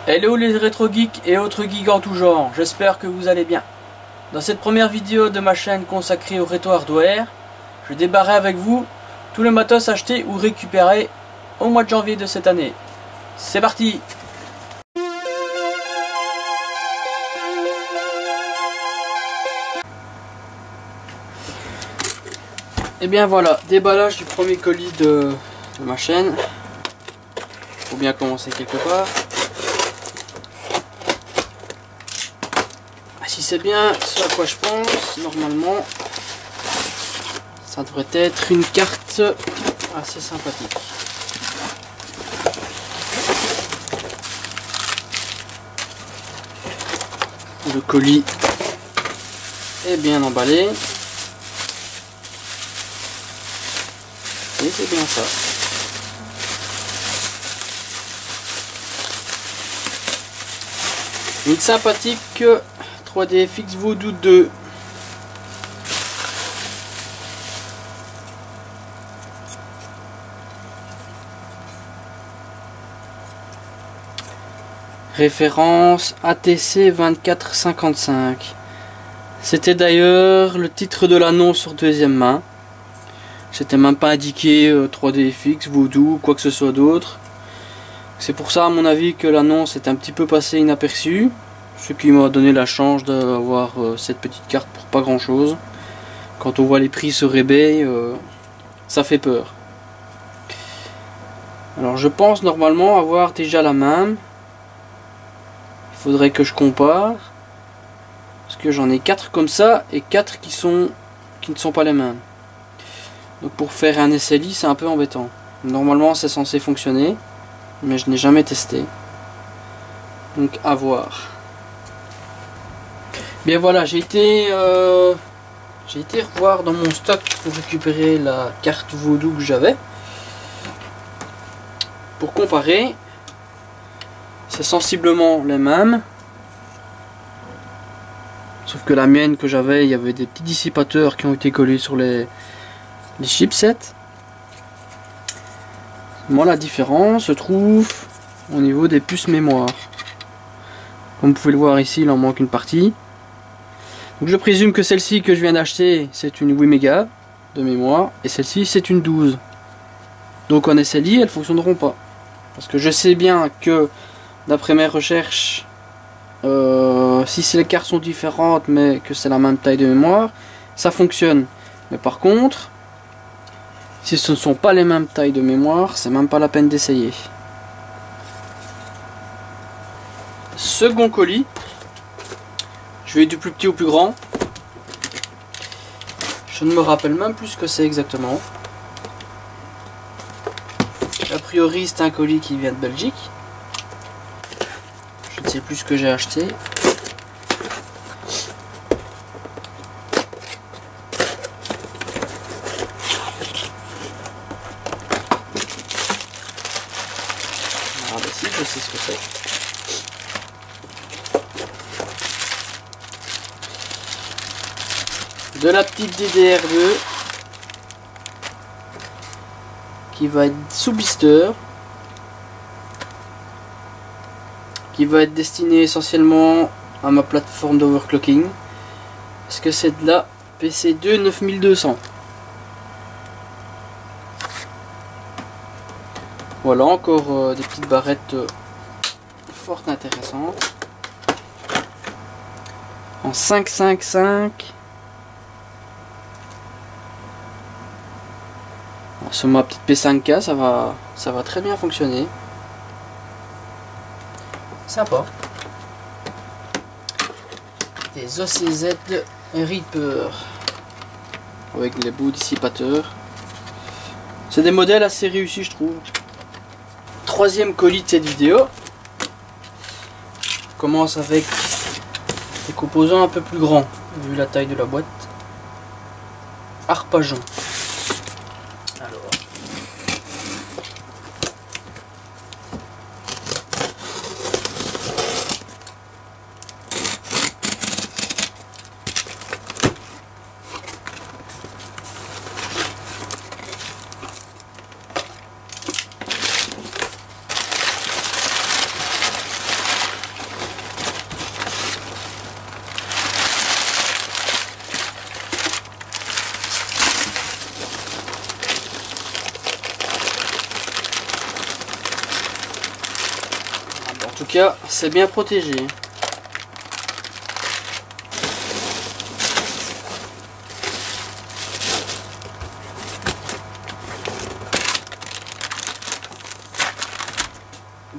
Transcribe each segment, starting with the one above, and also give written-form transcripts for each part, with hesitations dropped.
Hello les rétro geeks et autres geeks en tout genre, j'espère que vous allez bien. Dans cette première vidéo de ma chaîne consacrée au rétro hardware, je débarrerai avec vous tout le matos acheté ou récupéré au mois de janvier de cette année. C'est parti! Et bien voilà, déballage du premier colis de ma chaîne. Faut bien commencer quelque part. Si c'est bien ce à quoi je pense, normalement, ça devrait être une carte assez sympathique. Le colis est bien emballé. Et c'est bien ça. Une sympathique 3DFX Voodoo 2. Référence ATC 2455. C'était d'ailleurs le titre de l'annonce sur deuxième main. C'était même pas indiqué 3DFX, Voodoo ou quoi que ce soit d'autre. C'est pour ça à mon avis que l'annonce est un petit peu passée inaperçue. Ce qui m'a donné la chance d'avoir cette petite carte pour pas grand chose. Quand on voit les prix sur eBay, ça fait peur. Alors je pense normalement avoir déjà la même. Il faudrait que je compare. Parce que j'en ai 4 comme ça et 4 qui ne sont pas les mêmes. Donc pour faire un SLI c'est un peu embêtant. Normalement c'est censé fonctionner. Mais je n'ai jamais testé. Donc à voir. Bien voilà, j'ai été revoir dans mon stock pour récupérer la carte Voodoo que j'avais. Pour comparer, c'est sensiblement les mêmes. Sauf que la mienne que j'avais, il y avait des petits dissipateurs qui ont été collés sur les chipsets. Moi la différence se trouve au niveau des puces mémoire. Comme vous pouvez le voir ici, il en manque une partie. Donc je présume que celle-ci que je viens d'acheter, c'est une 8 mégas de mémoire, et celle-ci c'est une 12. Donc en SLI, elles ne fonctionneront pas. Parce que je sais bien que, d'après mes recherches, si les cartes sont différentes, mais que c'est la même taille de mémoire, ça fonctionne. Mais par contre, si ce ne sont pas les mêmes tailles de mémoire, c'est même pas la peine d'essayer. Second colis. Je vais du plus petit au plus grand. Je ne me rappelle même plus ce que c'est exactement. A priori c'est un colis qui vient de Belgique. Je ne sais plus ce que j'ai acheté. Ah bah si, je sais ce que c'est. De la petite DDR2 qui va être sous blister, qui va être destinée essentiellement à ma plateforme d'overclocking, parce que c'est de la PC2 9200. Voilà encore des petites barrettes fort intéressantes en 555. Sur ma petite P5K, ça va très bien fonctionner. Sympa. Des OCZ Reaper avec les bouts dissipateurs. C'est des modèles assez réussis, je trouve. Troisième colis de cette vidéo. Je commence avec des composants un peu plus grands vu la taille de la boîte. Arpajon. Alors, tout cas, c'est bien protégé.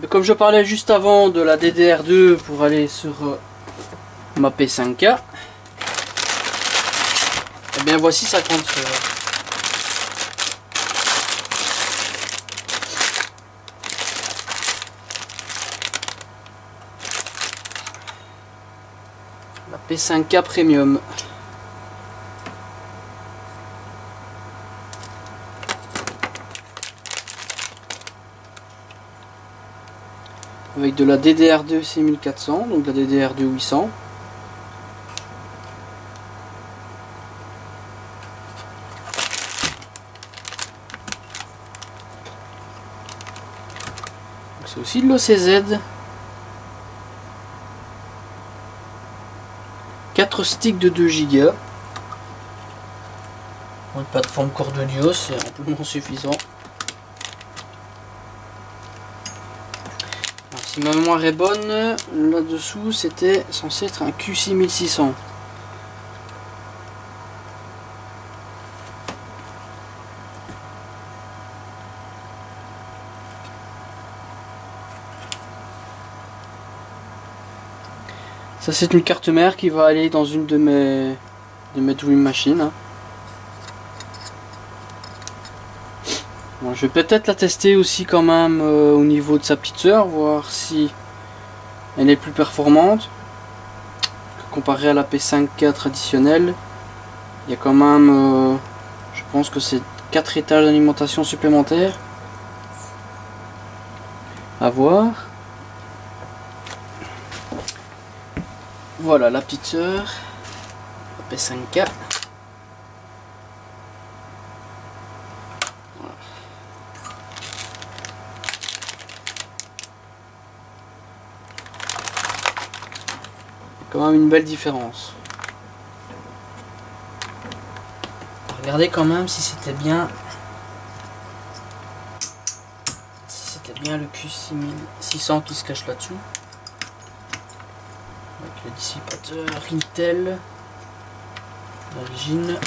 Comme je parlais juste avant de la DDR2 pour aller sur ma P5K, et bien voici sa grande sœur. La P5K Premium. Avec de la DDR2 6400, donc de la DDR2 800. C'est aussi de l'OCZ. 4 sticks de 2 Go. Une plateforme corde audio, c'est amplement suffisant. Si ma mémoire est bonne, là-dessous c'était censé être un Q6600. Ça c'est une carte mère qui va aller dans une de mes Dream Machines. Bon, je vais peut-être la tester aussi quand même au niveau de sa petite sœur, voir si elle est plus performante comparée à la P5K traditionnelle. Il y a quand même, je pense que c'est 4 étages d'alimentation supplémentaires à voir. Voilà la petite sœur, la P5K. Quand même une belle différence. Regardez quand même si c'était bien le Q6600 qui se cache là-dessous. Avec le dissipateur Intel d'origine.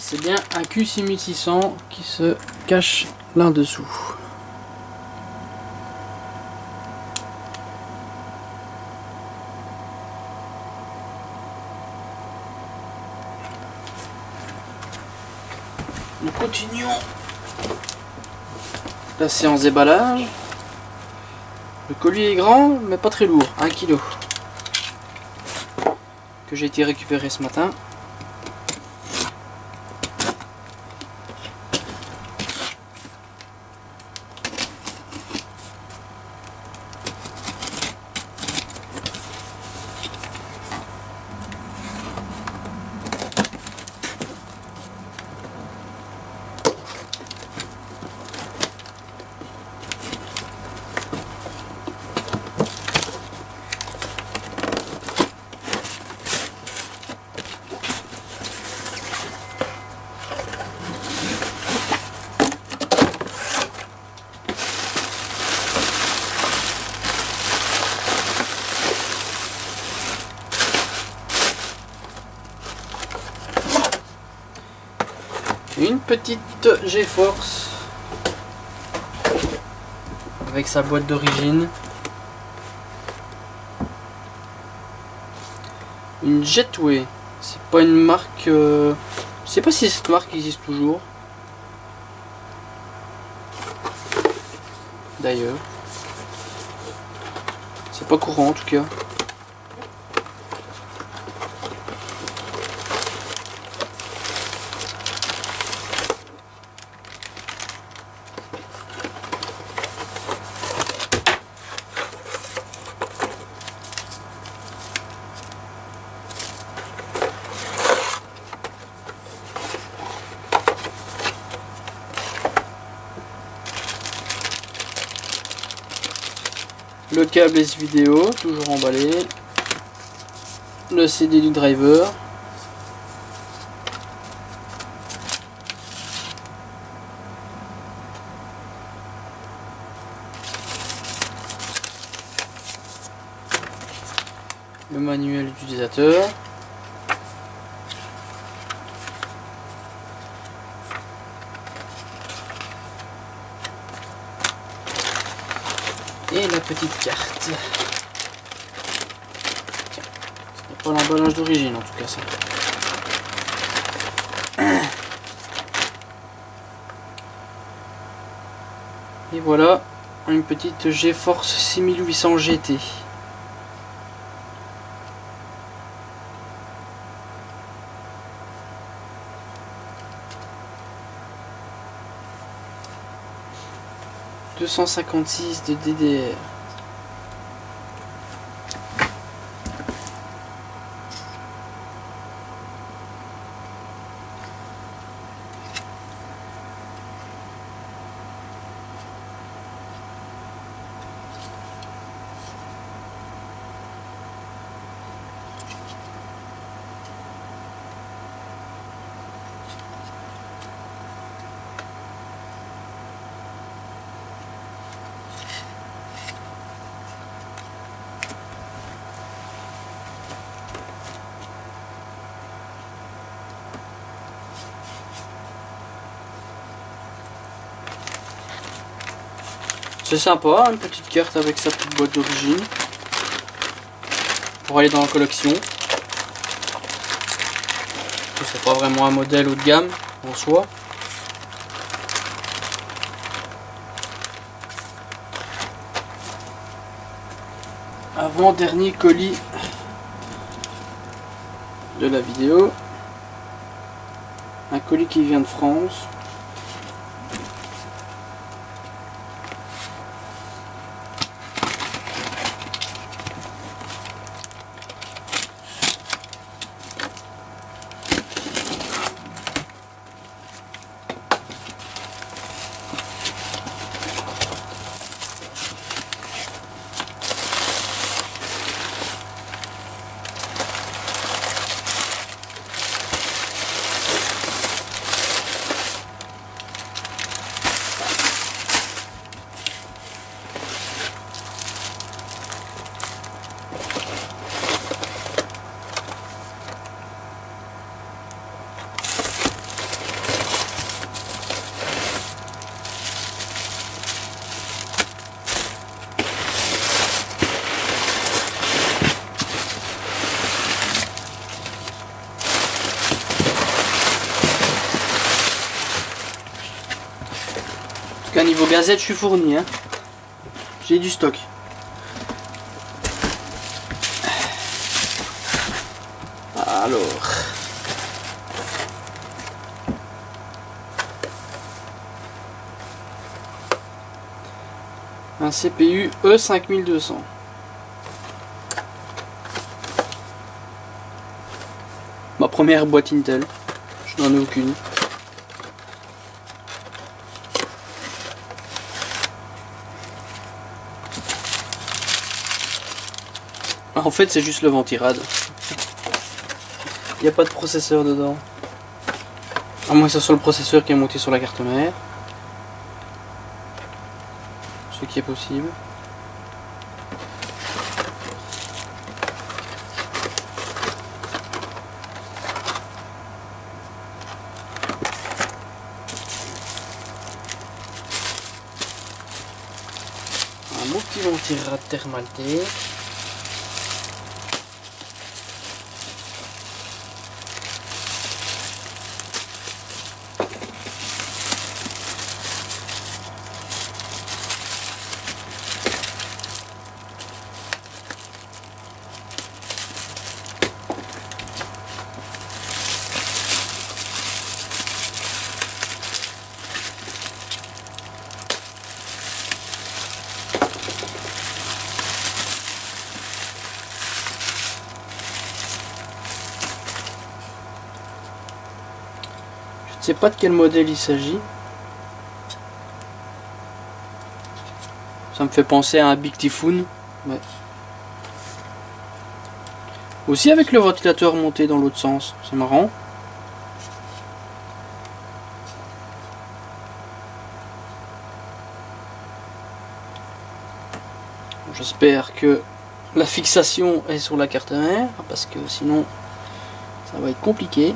C'est bien un Q6600 qui se cache là-dessous. Nous continuons la séance déballage. Le colis est grand mais pas très lourd, 1 kg. Que j'ai été récupéré ce matin. Une petite GeForce avec sa boîte d'origine. Une Jetway, c'est pas une marque, je sais pas si cette marque existe toujours. D'ailleurs, c'est pas courant en tout cas. Le câble S-Vidéo, toujours emballé. Le CD du driver. Le manuel utilisateur. Et la petite carte. Tiens, c'est pas l'emballage d'origine en tout cas ça. Et voilà une petite GeForce 6800 GT. « 256 de DDR. C'est sympa, une petite carte avec sa petite boîte d'origine pour aller dans la collection. C'est pas vraiment un modèle haut de gamme en soi. Avant-dernier colis de la vidéo. Un colis qui vient de France. En tout cas, niveau gazette, je suis fourni. Hein. J'ai du stock. Alors. Un CPU E5200. Ma première boîte Intel. Je n'en ai aucune. En fait, c'est juste le ventirad. Il n'y a pas de processeur dedans. À moins que ce soit le processeur qui est monté sur la carte mère. Ce qui est possible. Un multi-ventirad Thermaltake. Je sais pas de quel modèle il s'agit. Ça me fait penser à un Big Typhoon. Ouais. Aussi avec le ventilateur monté dans l'autre sens, c'est marrant. J'espère que la fixation est sur la carte mère, parce que sinon ça va être compliqué.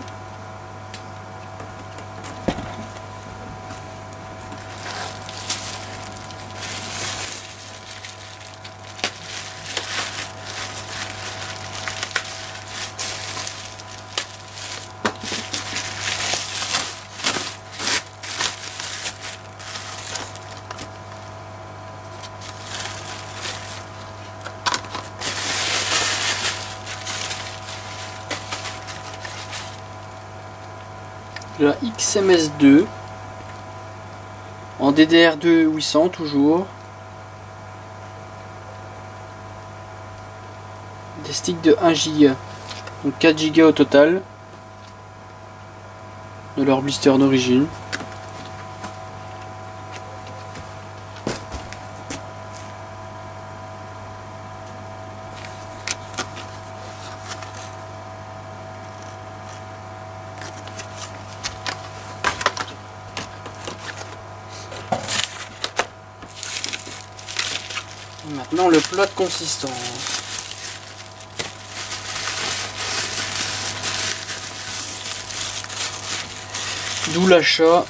La XMS2 en DDR2 800 toujours, des sticks de 1 Go, donc 4 Go au total de leur blister d'origine. Maintenant le plat de consistance. D'où l'achat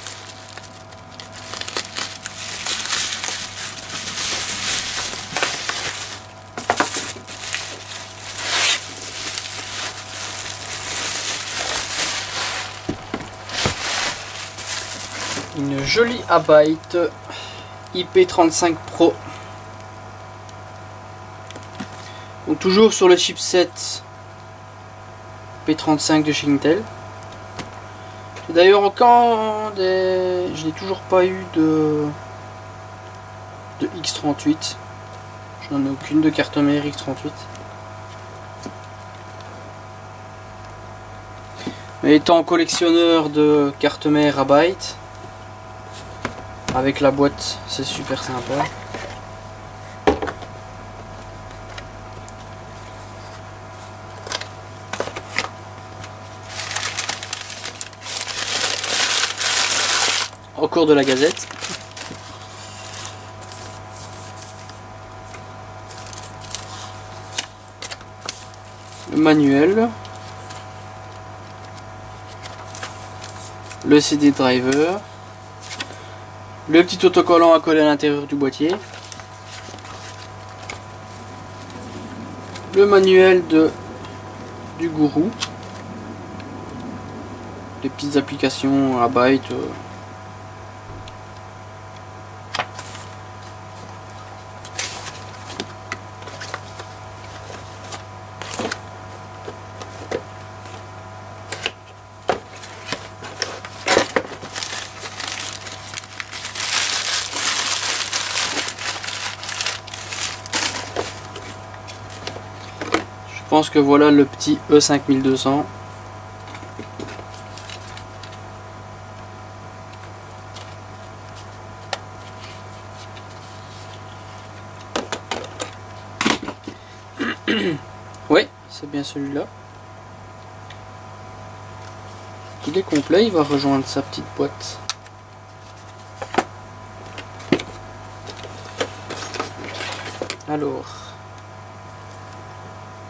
une jolie Abyte IP35 Pro. Donc toujours sur le chipset P35 de chez Intel. D'ailleurs encore je n'ai toujours pas eu de X38. Je n'en ai aucune de carte mère X38. Mais étant collectionneur de carte mère Abyte, avec la boîte, c'est super sympa. Encore de la gazette. Le manuel. Le CD driver. Le petit autocollant à coller à l'intérieur du boîtier. Le manuel du gourou. Les petites applications à byte. Je pense que voilà le petit E5200. Oui, c'est bien celui-là. Il est complet, il va rejoindre sa petite boîte. Alors,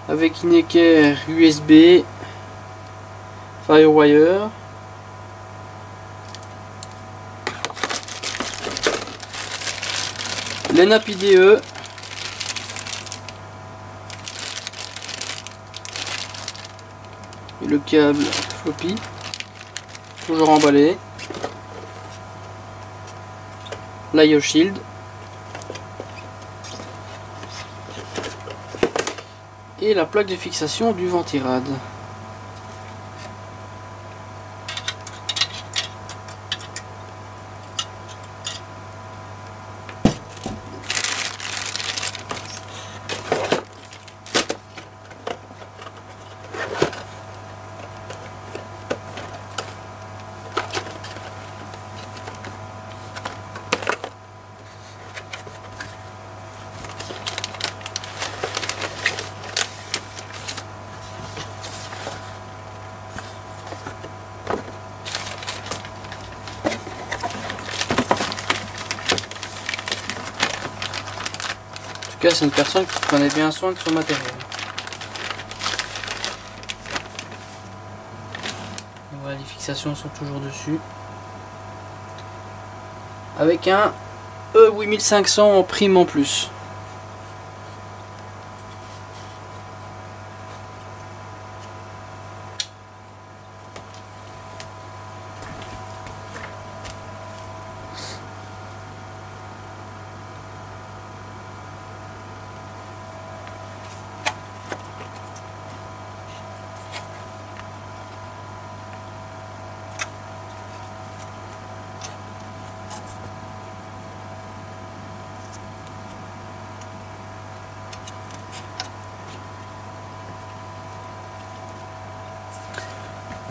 avec une équerre USB, Firewire, l'ENAP IDE, et le câble floppy, toujours emballé, l'IO Shield, et la plaque de fixation du Ventirad. cas, c'est une personne qui prenait bien soin de son matériel. Et voilà, les fixations sont toujours dessus. Avec un E8500 en prime en plus.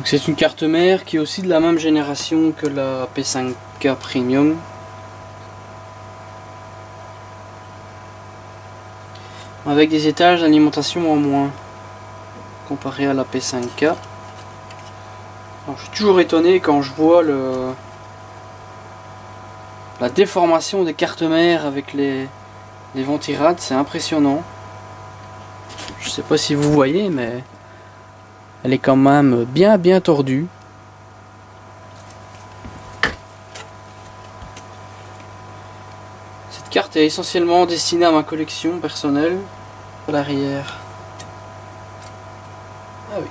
C'est une carte mère qui est aussi de la même génération que la P5K Premium. Avec des étages d'alimentation en moins comparé à la P5K. Alors, je suis toujours étonné quand je vois la déformation des cartes mères avec les ventirades, c'est impressionnant. Je sais pas si vous voyez, mais elle est quand même bien tordue. Cette carte est essentiellement destinée à ma collection personnelle. À l'arrière. Ah oui.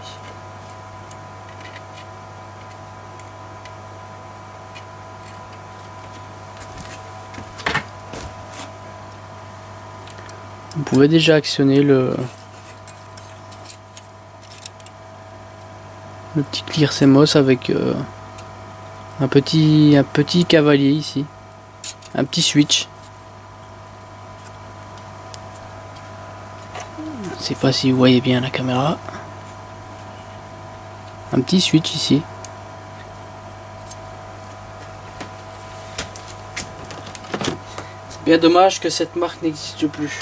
Vous pouvez déjà actionner le petit clear CMOS avec un petit cavalier ici, un petit switch. Je sais pas si vous voyez bien la caméra. Un petit switch ici. C'est bien dommage que cette marque n'existe plus.